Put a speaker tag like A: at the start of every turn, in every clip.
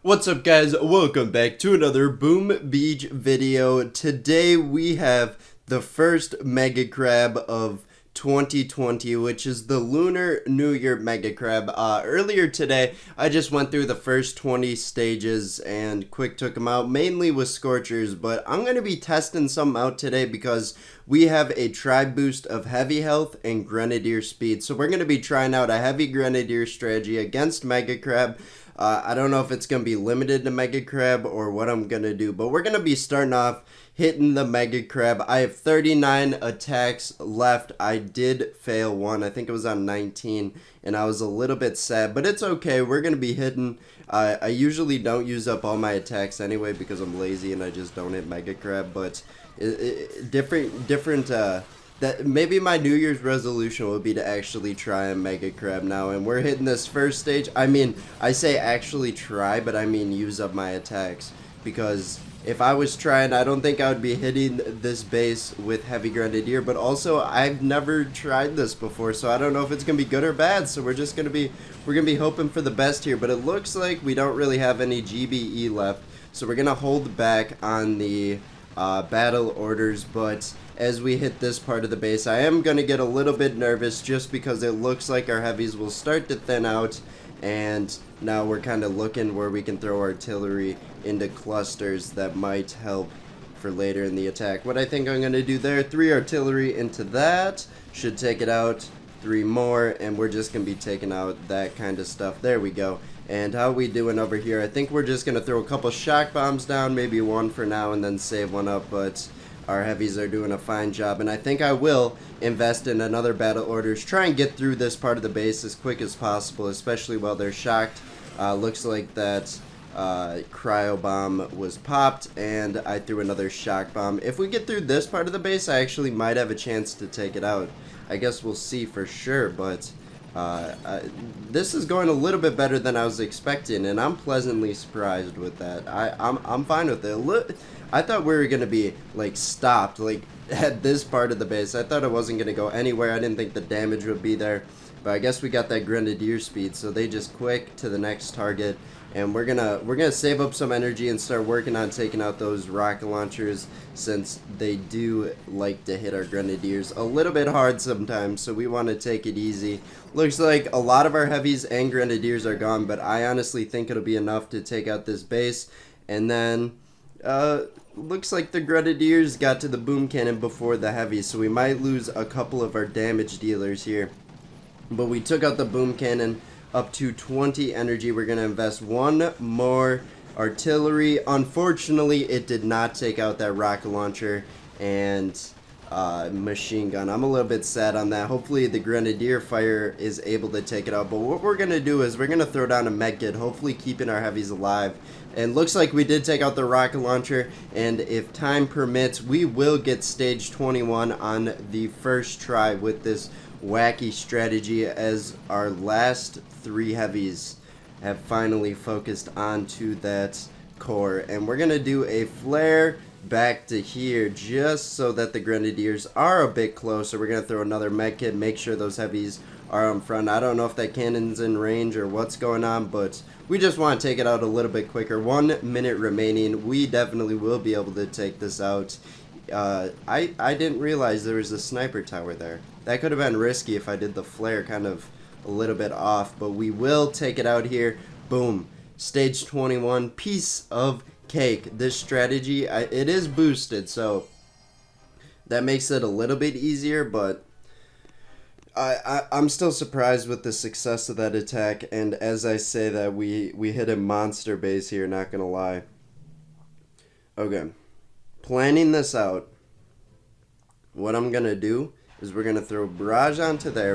A: What's up, guys? Welcome back to another Boom Beach video. Today we have the first Mega Crab of 2020, which is the Lunar New Year Mega Crab. Earlier today, I just went through the first 20 stages and quick took them out, mainly with Scorchers, but I'm going to be testing some out today because we have a tribe boost of heavy health and Grenadier speed. So we're going to be trying out a heavy Grenadier strategy against Mega Crab. I don't know if it's going to be limited to Mega Crab or what I'm going to do, but we're going to be starting off hitting the Mega Crab. I have 39 attacks left. I did fail one. I think it was on 19, and I was a little bit sad, but it's okay. We're going to be hitting. I usually don't use up all my attacks anyway because I'm lazy and I just don't hit Mega Crab, but that maybe my New Year's resolution will be to actually try a Mega Crab now, and we're hitting this first stage. I mean, I say actually try, but I mean use up my attacks, because if I was trying, I don't think I would be hitting this base with Heavy Grenadier, but also I've never tried this before, so I don't know if it's going to be good or bad, so we're going to be hoping for the best here, but it looks like we don't really have any GBE left, so we're going to hold back on the battle orders, but as we hit this part of the base, I am going to get a little bit nervous just because it looks like our heavies will start to thin out, and now we're kind of looking where we can throw artillery into clusters that might help for later in the attack. What I think I'm going to do there, 3 artillery into that, should take it out, 3 more, and we're just going to be taking out that kind of stuff. There we go. And how we doing over here? I think we're just going to throw a couple shock bombs down, maybe one for now, and then save one up, but our heavies are doing a fine job, and I think I will invest in another battle orders, try and get through this part of the base as quick as possible, especially while they're shocked. Looks like that cryo bomb was popped, and I threw another shock bomb. If we get through this part of the base, I actually might have a chance to take it out. I guess we'll see for sure, but this is going a little bit better than I was expecting, and I'm pleasantly surprised with that. I'm fine with it. I thought we were gonna be like stopped like at this part of the base. I thought it wasn't gonna go anywhere. I didn't think the damage would be there, but I guess we got that Grenadier speed, so they just quick to the next target, and we're gonna save up some energy and start working on taking out those rocket launchers, since they do like to hit our Grenadiers a little bit hard sometimes, so we want to take it easy. Looks like a lot of our heavies and Grenadiers are gone, but I honestly think it'll be enough to take out this base. And then looks like the Grenadiers got to the boom cannon before the heavies, so we might lose a couple of our damage dealers here, but we took out the boom cannon up to 20 energy. We're going to invest one more artillery. Unfortunately, it did not take out that rocket launcher and machine gun. I'm a little bit sad on that. Hopefully the Grenadier fire is able to take it out, but what we're going to do is we're going to throw down a medkit, hopefully keeping our heavies alive. And looks like we did take out the rocket launcher, and if time permits, we will get stage 21 on the first try with this wacky strategy, as our last 3 heavies have finally focused onto that core. And we're gonna do a flare back to here just so that the Grenadiers are a bit closer. We're gonna throw another medkit, make sure those heavies are on front. I don't know if that cannon's in range or what's going on, but we just want to take it out a little bit quicker. 1 minute remaining. We definitely will be able to take this out. I didn't realize there was a sniper tower there. That could have been risky if I did the flare kind of a little bit off, but we will take it out here. Boom. Stage 21. Piece of cake. This strategy, it is boosted, so that makes it a little bit easier, but I'm still surprised with the success of that attack, and as I say that, we hit a monster base here, not gonna lie. Okay. Planning this out, what I'm gonna do is we're gonna throw barrage onto there,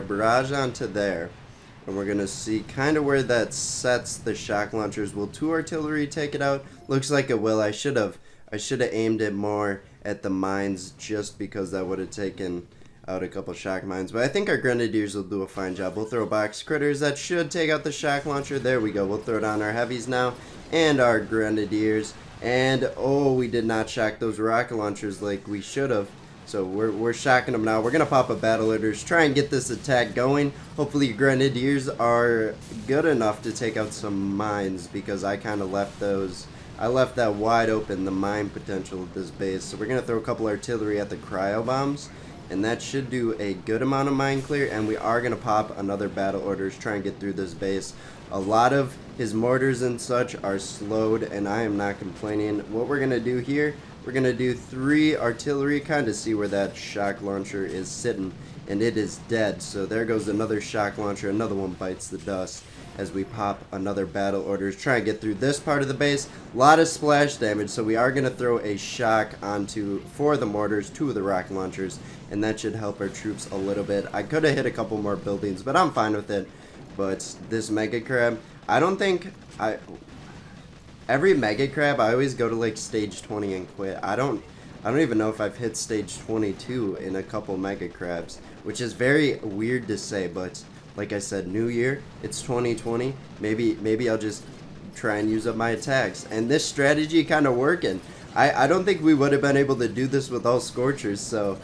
A: and we're gonna see kind of where that sets the shock launchers. Will 2 artillery take it out? Looks like it will. I should have aimed it more at the mines, just because that would have taken out a couple shock mines, but I think our Grenadiers will do a fine job. We'll throw box critters that should take out the shock launcher. There we go. We'll throw down our heavies now and our Grenadiers, and oh, we did not shock those rocket launchers like we should have, So we're shocking them now. We're going to pop a battle orders, try and get this attack going. Hopefully Grenadiers are good enough to take out some mines, because I kind of left those... I left that wide open, the mine potential of this base. So we're going to throw a couple artillery at the cryo bombs, and that should do a good amount of mine clear. And we are going to pop another battle orders, try and get through this base. A lot of his mortars and such are slowed, and I am not complaining. What we're going to do here, we're going to do 3 artillery, kind of see where that shock launcher is sitting, and it is dead. So there goes another shock launcher, another one bites the dust as we pop another battle orders, try and get through this part of the base. A lot of splash damage, so we are going to throw a shock onto 4 of the mortars, 2 of the rocket launchers, and that should help our troops a little bit. I could have hit a couple more buildings, but I'm fine with it. But this Mega Crab, I don't think every Mega Crab, I always go to like stage 20 and quit. I don't even know if I've hit stage 22 in a couple Mega Crabs, which is very weird to say, but like I said, New Year, it's 2020. Maybe I'll just try and use up my attacks. And this strategy kind of working. I don't think we would have been able to do this with all Scorchers, so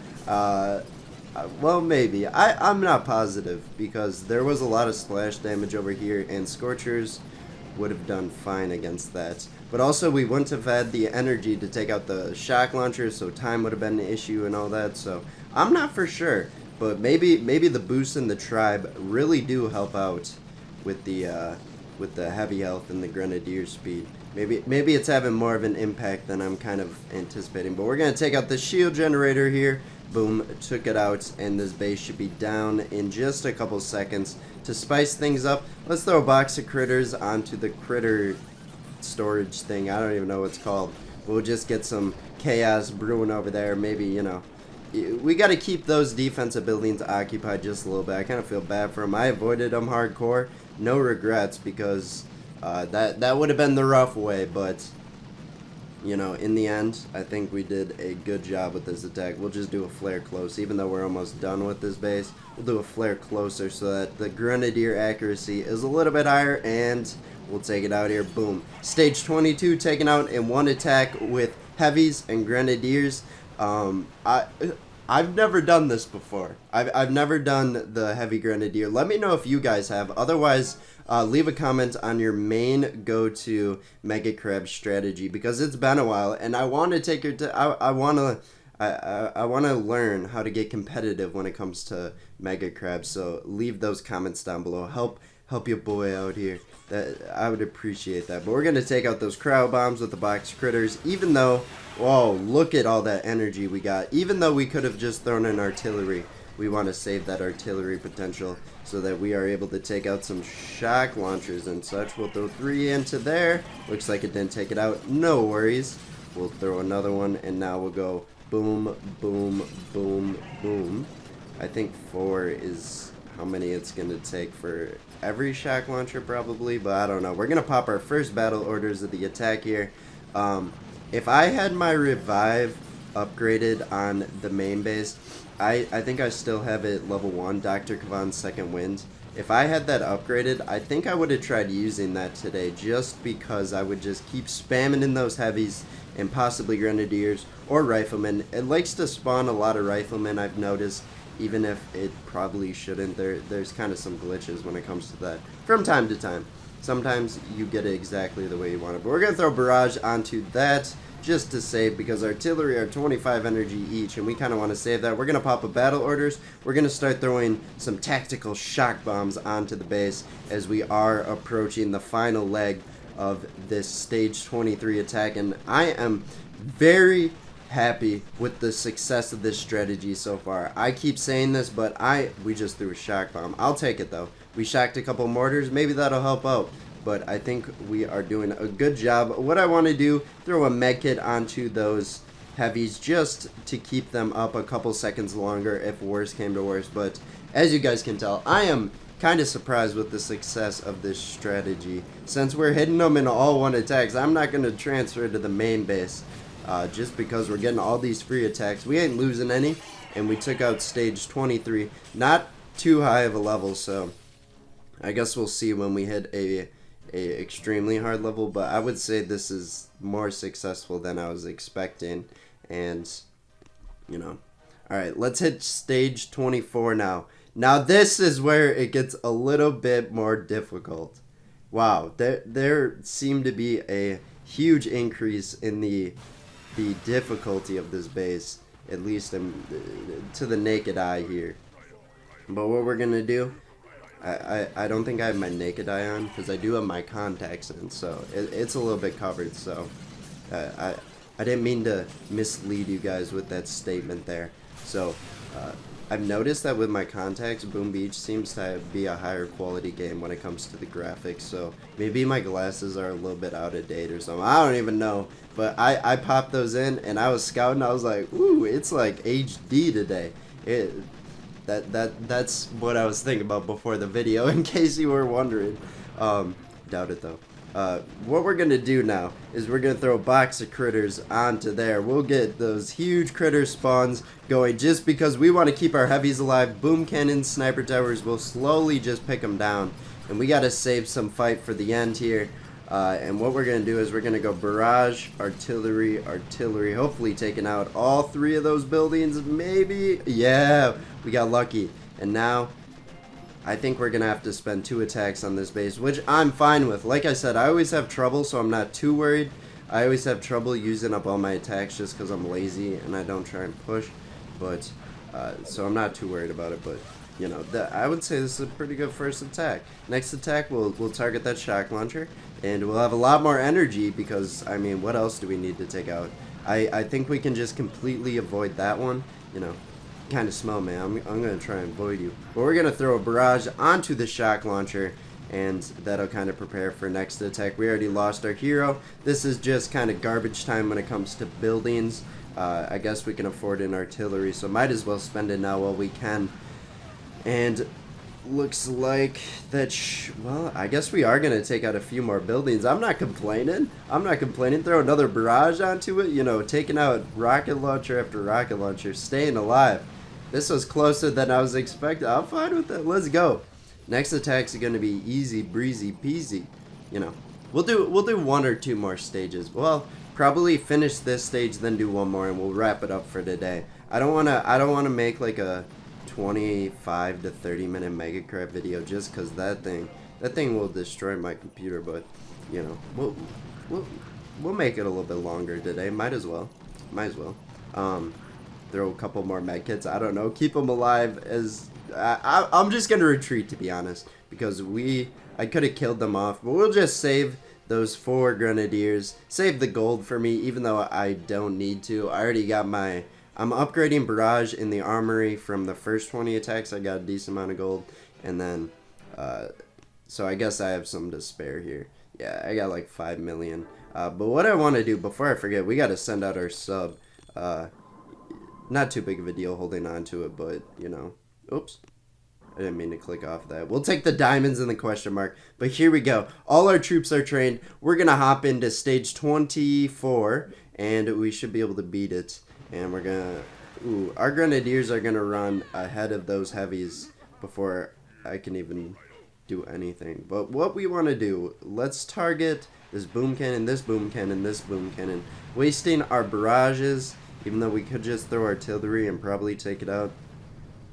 A: well, maybe. I'm not positive, because there was a lot of splash damage over here, and Scorchers would have done fine against that. But also, we wouldn't have had the energy to take out the shock launchers, so time would have been an issue and all that. So I'm not for sure, but maybe the boost in the tribe really do help out with the heavy health and the Grenadier speed. Maybe it's having more of an impact than I'm kind of anticipating. But we're gonna take out the shield generator here. Boom, took it out, and this base should be down in just a couple seconds. To spice things up, let's throw a box of critters onto the critter storage thing. I don't even know what it's called. We'll just get some chaos brewing over there. Maybe, you know, we got to keep those defensive buildings occupied just a little bit. I kind of feel bad for them. I avoided them hardcore. No regrets, because that would have been the rough way, but you know, in the end, I think we did a good job with this attack. We'll just do a flare close. Even though we're almost done with this base, we'll do a flare closer so that the Grenadier accuracy is a little bit higher, and we'll take it out here. Boom. Stage 22 taken out in one attack with Heavies and Grenadiers. I've never done this before. I've never done the Heavy Grenadier. Let me know if you guys have. Otherwise, leave a comment on your main go-to Mega Crab strategy, because it's been a while, and I want to take your I want to learn how to get competitive when it comes to Mega Crabs. So leave those comments down below. Help your boy out here. I would appreciate that. But we're gonna take out those cryo bombs with the box critters, even though, whoa, look at all that energy we got. Even though we could have just thrown in artillery, we want to save that artillery potential so that we are able to take out some shock launchers and such. We'll throw 3 into there. Looks like it didn't take it out. No worries. We'll throw another one, and now we'll go boom, boom, boom, boom. I think 4 is how many it's going to take for every shock launcher probably, but I don't know. We're going to pop our first battle orders of the attack here. If I had my revive upgraded on the main base, I think I still have it level 1, Dr. Kavan's second wind. If I had that upgraded, I think I would have tried using that today, just because I would just keep spamming in those heavies and possibly Grenadiers or riflemen. It likes to spawn a lot of riflemen, I've noticed, even if it probably shouldn't. There's kind of some glitches when it comes to that from time to time. Sometimes you get it exactly the way you want it. But we're going to throw barrage onto that just to save, because artillery are 25 energy each, and we kind of want to save that. We're going to pop a battle orders. We're going to start throwing some tactical shock bombs onto the base as we are approaching the final leg of this stage 23 attack, and I am very happy with the success of this strategy so far. I keep saying this, but we just threw a shock bomb. I'll take it though. We shocked a couple mortars. Maybe that'll help out. But I think we are doing a good job. What I want to do, throw a med kit onto those heavies just to keep them up a couple seconds longer if worse came to worse. But as you guys can tell, I am kind of surprised with the success of this strategy. Since we're hitting them in all one attacks, I'm not going to transfer to the main base. Just because we're getting all these free attacks. We ain't losing any. And we took out stage 23. Not too high of a level, so I guess we'll see when we hit a extremely hard level, but I would say this is more successful than I was expecting, and you know, Alright, let's hit stage 24 now. Now this is where it gets a little bit more difficult. Wow, there seemed to be a huge increase in the difficulty of this base, at least to the naked eye here. But what we're gonna do, I don't think I have my naked eye on because I do have my contacts in, so it's a little bit covered. So I didn't mean to mislead you guys with that statement there. So I've noticed that with my contacts, Boom Beach seems to be a higher quality game when it comes to the graphics. So maybe my glasses are a little bit out of date or something. I don't even know. But I popped those in and I was scouting. I was like, ooh, it's like HD today. That's what I was thinking about before the video, in case you were wondering. Doubt it though. What we're gonna do now is we're gonna throw a box of critters onto there. We'll get those huge critter spawns going just because we want to keep our heavies alive. Boom cannons, sniper towers will slowly just pick them down, and we gotta save some fight for the end here. And what we're gonna do is we're gonna go barrage, artillery, artillery, hopefully taking out all three of those buildings. Maybe, yeah, we got lucky. And now I think we're gonna have to spend 2 attacks on this base, which I'm fine with. Like I said, I always have trouble, so I'm not too worried. I always have trouble using up all my attacks just because I'm lazy and I don't try and push. But so I'm not too worried about it. But you know, I would say this is a pretty good first attack. Next attack, we'll target that shock launcher, and we'll have a lot more energy because I mean, what else do we need to take out? I think we can just completely avoid that one. You know. Kind of smell, man. I'm gonna try and avoid you. But we're gonna throw a barrage onto the shock launcher, and that'll kind of prepare for next attack. We already lost our hero. This is just kind of garbage time when it comes to buildings. I guess we can afford an artillery, so might as well spend it now while we can. And looks like that. Well, I guess we are gonna take out a few more buildings. I'm not complaining. I'm not complaining. Throw another barrage onto it. You know, taking out rocket launcher after rocket launcher, staying alive. This was closer than I was expecting. I'm fine with it. Let's go. Next attack's gonna be easy breezy peasy. You know, we'll do 1 or 2 more stages. Well, probably finish this stage, then do 1 more, and we'll wrap it up for today. I don't wanna make like a 25 to 30 minute mega crab video just because that thing will destroy my computer. But you know, we'll make it a little bit longer today. Might as well. Throw a couple more med kits. I don't know. Keep them alive. As I'm just gonna retreat, to be honest, because I could have killed them off, but we'll just save those 4 grenadiers. Save the gold for me, even though I don't need to. I already got I'm upgrading barrage in the armory from the first 20 attacks. I got a decent amount of gold, and then so I guess I have some to spare here. Yeah, I got like 5 million. But what I want to do before I forget, we got to send out our sub. Not too big of a deal holding on to it, but you know, oops, I didn't mean to click off that. We'll take the diamonds and the question mark. But here we go. All our troops are trained. We're gonna hop into stage 24, and we should be able to beat it. And we're gonna, our grenadiers are gonna run ahead of those heavies before I can even do anything. But what we want to do, let's target this boom cannon, this boom cannon, this boom cannon, wasting our barrages, even though we could just throw artillery and probably take it out.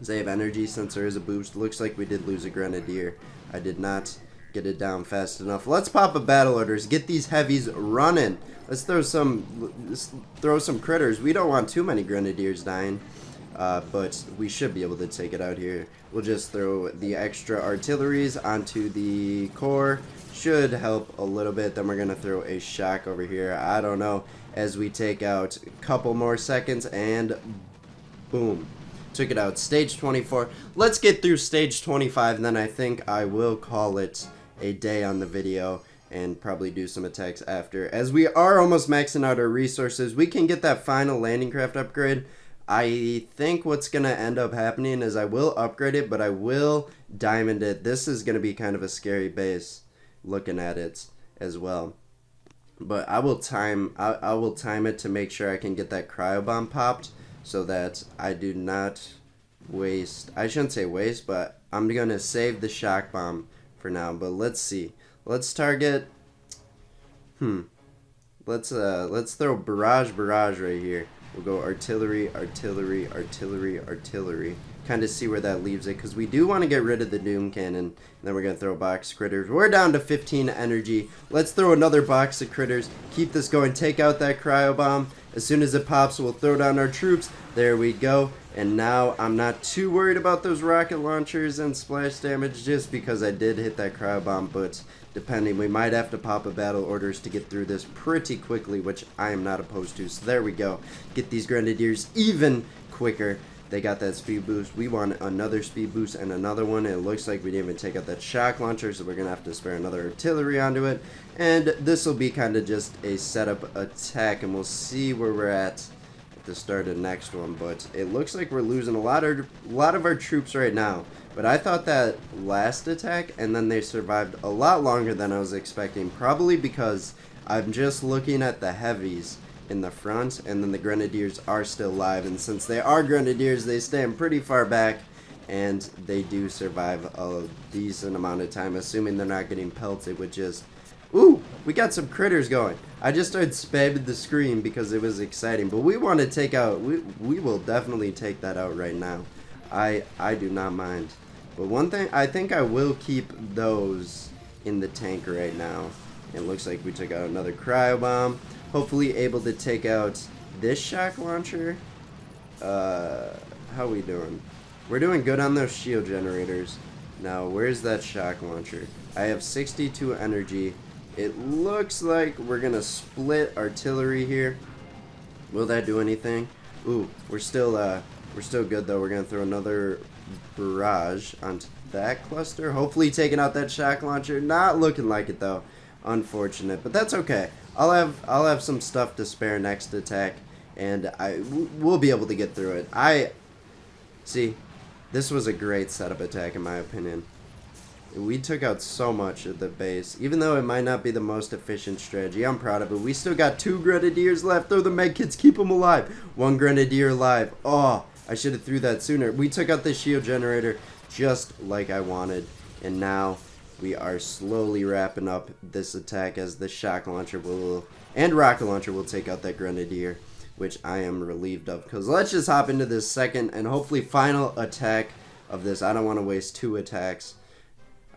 A: Save energy since there is a boost. Looks like we did lose a grenadier. I did not get it down fast enough. Let's pop a battle orders. Get these heavies running. Let's throw some critters. We don't want too many grenadiers dying, but we should be able to take it out here. We'll just throw the extra artilleries onto the core. Should help a little bit. Then we're gonna throw a shock over here. I don't know. As we take out a couple more seconds, and boom. Took it out. Stage 24. Let's get through stage 25, and then I think I will call it a day on the video and probably do some attacks after. As we are almost maxing out our resources, we can get that final landing craft upgrade. I think what's going to end up happening is I will upgrade it, but I will diamond it. This is going to be kind of a scary base looking at it as well. But I will time it to make sure I can get that cryo bomb popped, so that I do not waste, I shouldn't say waste, but I'm going to save the shock bomb for now. But let's see. Let's target, let's throw barrage right here. We'll go artillery, artillery, artillery, artillery. Kind of see where that leaves it, because we do want to get rid of the Doom Cannon. And then we're going to throw box critters. We're down to 15 energy. Let's throw another box of critters. Keep this going. Take out that cryo bomb. As soon as it pops, we'll throw down our troops. There we go. And now I'm not too worried about those rocket launchers and splash damage, just because I did hit that cryo bomb. But depending, we might have to pop a battle orders to get through this pretty quickly, which I am not opposed to. So there we go. Get these Grenadiers even quicker. They got that speed boost. We want another speed boost and another one. It looks like we didn't even take out that shock launcher, so we're going to have to spare another artillery onto it. And this will be kind of just a setup attack, and we'll see where we're at the start of the next one. But it looks like we're losing a lot of our troops right now. But I thought that last attack, and then they survived a lot longer than I was expecting, probably because I'm just looking at the heavies in the front, and then the Grenadiers are still alive, and since they are Grenadiers, they stand pretty far back, and they do survive a decent amount of time, assuming they're not getting pelted with just... Ooh, we got some critters going. I just started spamming the screen because it was exciting, but we want to take out... We will definitely take that out right now. I do not mind. But one thing, I think I will keep those in the tank right now. It looks like we took out another cryo bomb. Hopefully able to take out this shock launcher. How we doing? We're doing good on those shield generators. Now, where's that shock launcher? I have 62 energy. It looks like we're gonna split artillery here. Will that do anything? Ooh, we're still good though. We're gonna throw another barrage onto that cluster. Hopefully taking out that shock launcher. Not looking like it though. Unfortunate, but that's okay. I'll have some stuff to spare next attack, and we'll be able to get through it. See, this was a great setup attack in my opinion. We took out so much of the base, even though it might not be the most efficient strategy. I'm proud of it. We still got 2 Grenadiers left. Throw the medkits, keep them alive. 1 Grenadier alive. Oh, I should have threw that sooner. We took out the shield generator just like I wanted, and now we are slowly wrapping up this attack as the shock launcher and rocket launcher will take out that Grenadier, which I am relieved of. Because let's just hop into this second and hopefully final attack of this. I don't want to waste 2 attacks.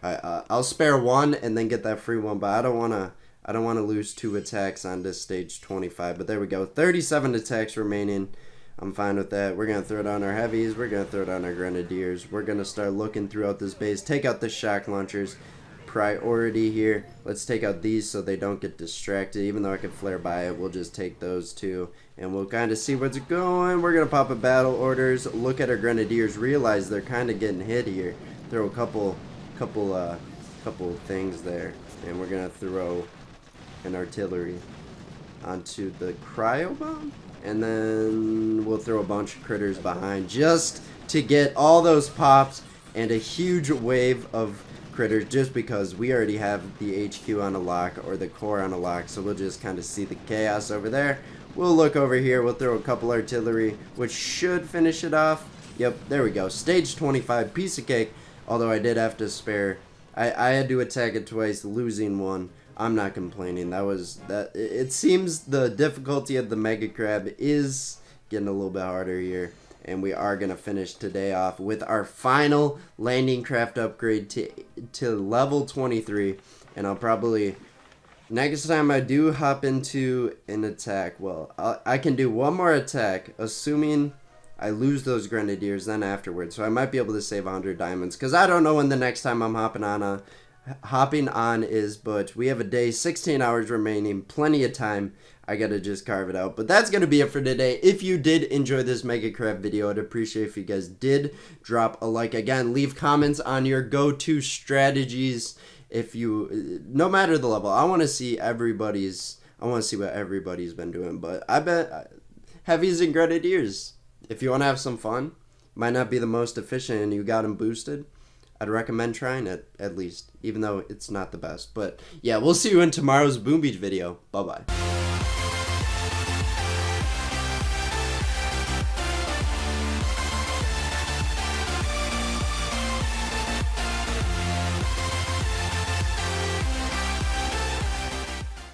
A: I'll spare 1 and then get that free one, but I don't want to lose 2 attacks on this stage 25. But there we go. 37 attacks remaining. I'm fine with that. We're going to throw down our heavies. We're going to throw down our Grenadiers. We're going to start looking throughout this base. Take out the shock launchers. Priority here. Let's take out these so they don't get distracted. Even though I can flare by it, we'll just take those 2. And we'll kind of see what's going. We're going to pop a battle orders. Look at our Grenadiers. Realize they're kind of getting hit here. Throw a couple things there. And we're going to throw an artillery onto the cryo bomb. And then we'll throw a bunch of critters behind just to get all those pops and a huge wave of critters, just because we already have the HQ on a lock, or the core on a lock. So we'll just kind of see the chaos over there. We'll look over here. We'll throw a couple artillery, which should finish it off. Yep, there we go. Stage 25, piece of cake. Although I did have to spare. I had to attack it twice, losing 1. I'm not complaining. It seems the difficulty of the Mega Crab is getting a little bit harder here. And we are going to finish today off with our final landing craft upgrade to level 23. And I'll probably, next time I do hop into an attack, well, I can do 1 more attack, assuming I lose those Grenadiers then afterwards. So I might be able to save 100 diamonds, because I don't know when the next time I'm hopping on is, but we have a day, 16 hours remaining, plenty of time. I gotta just carve it out. But that's gonna be it for today. If you did enjoy this Mega Crab video, I'd appreciate if you guys did drop a like. Again, leave comments on your go-to strategies. No matter the level, I want to see what everybody's been doing. But I bet Heavies and Grenadiers, if you want to have some fun, might not be the most efficient and you got them boosted, I'd recommend trying it, at least, even though it's not the best. But yeah, we'll see you in tomorrow's Boom Beach video. Bye-bye.